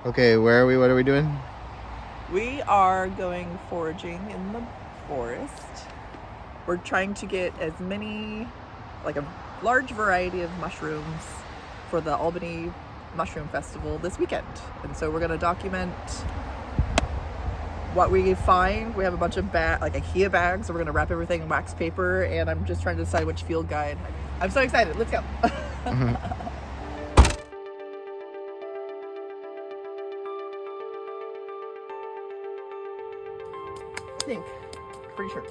Okay, where are we? What are we doing? We are going foraging in the forest. We're trying to get as many, like a large variety of mushrooms for the Albany Mushroom Festival this weekend. And so we're going to document what we find. We have a bunch of like IKEA bags, so we're going to wrap everything in wax paper, and I'm just trying to decide which field guide. I'm so excited. Let's go. I think. Pretty sure.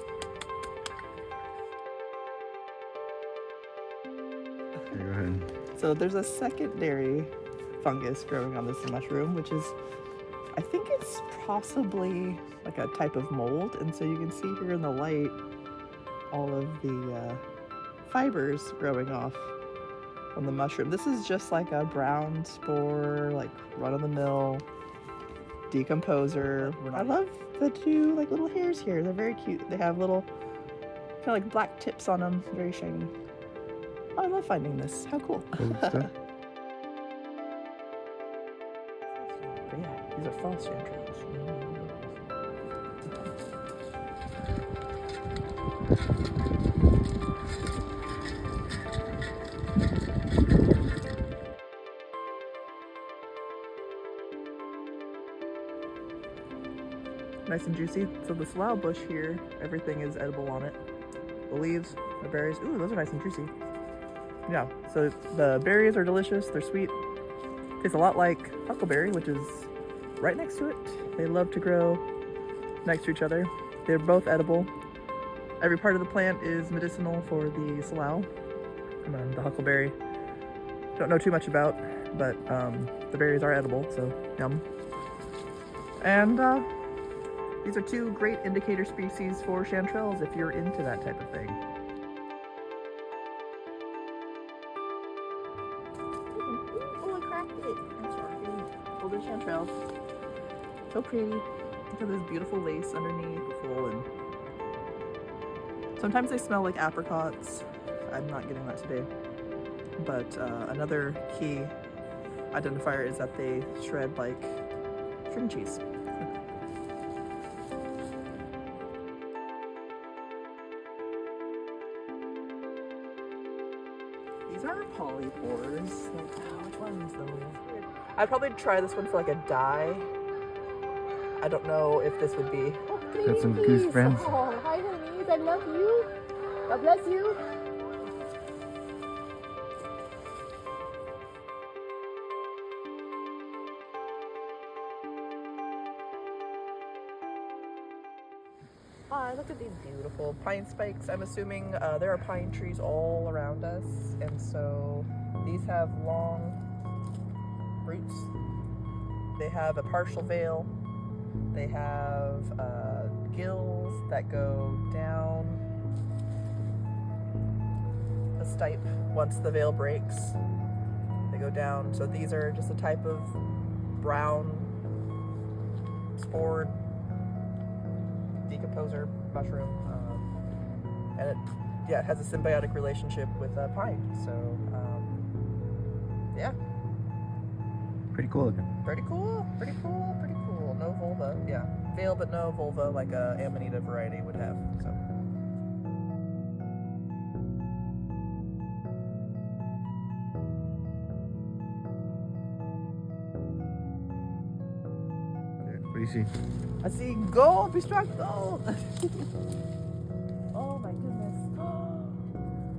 Okay, go ahead. So there's a secondary fungus growing on this mushroom, which is, I think it's possibly like a type of mold. And so you can see here in the light all of the fibers growing off from the mushroom. This is just like a brown spore, like run-of-the-mill decomposer. I love the two like little hairs here. They're very cute. They have little kind of like black tips on them, very shiny. Oh, I love finding this. How cool. Cool stuff. But yeah, these are false chanterelles. Nice and juicy. So the slough bush here, everything is edible on it. The leaves, the berries, ooh, those are nice and juicy. Yeah, so the berries are delicious. They're sweet. Tastes a lot like huckleberry, which is right next to it. They love to grow next to each other. They're both edible. Every part of the plant is medicinal for the slough. And then the huckleberry, don't know too much about, but the berries are edible, so yum. And these are two great indicator species for chanterelles if you're into that type of thing. Oh, I cracked it. I'm sorry. Golden chanterelle. So pretty. Look at this beautiful lace underneath the full, and sometimes they smell like apricots. I'm not getting that today. But another key identifier is that they shred like string cheese. These are polypores. Like, which one's those? I'd probably try this one for like a dye. I don't know if this would be. Oh, got some goose friends. Oh, hi honeys, I love you. God bless you. Hi, look at these beautiful pine spikes. I'm assuming there are pine trees all around us, and so these have long roots. They have a partial veil. They have gills that go down the stipe once the veil breaks. They go down. So these are just a type of brown spored decomposer mushroom, and it has a symbiotic relationship with pine. So yeah, Pretty cool looking. pretty cool. No vulva, yeah, veil but no vulva like a Amanita variety would have. So Okay, what do you see? I see gold. We struck gold. Oh my goodness.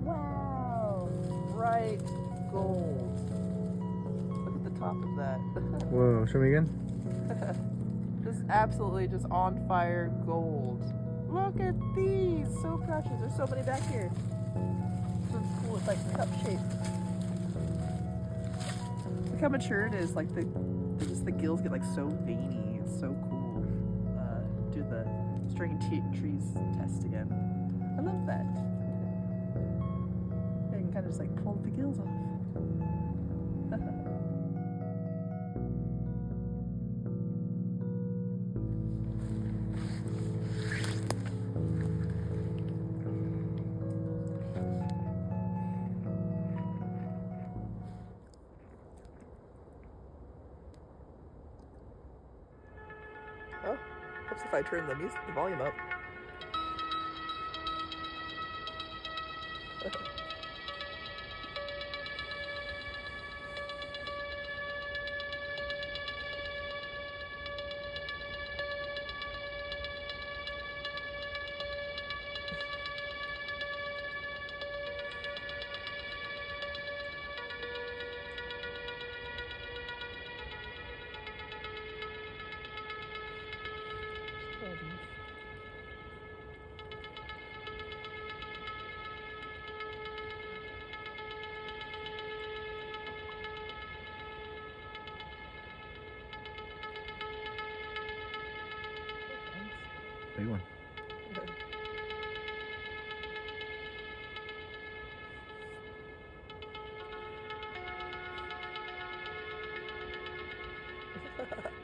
Wow. Bright gold. Look at the top of that. Whoa, show me again. Just absolutely just on fire gold. Look at these. So precious. There's so many back here. This one's cool. It's like cup shaped. Look how mature it is. Like the gills get like so veiny. It's so cool. Do the string trees test again. I love that. You can kind of just like pull the gills off. Helps if I turn the volume up. Big one. Ha ha ha.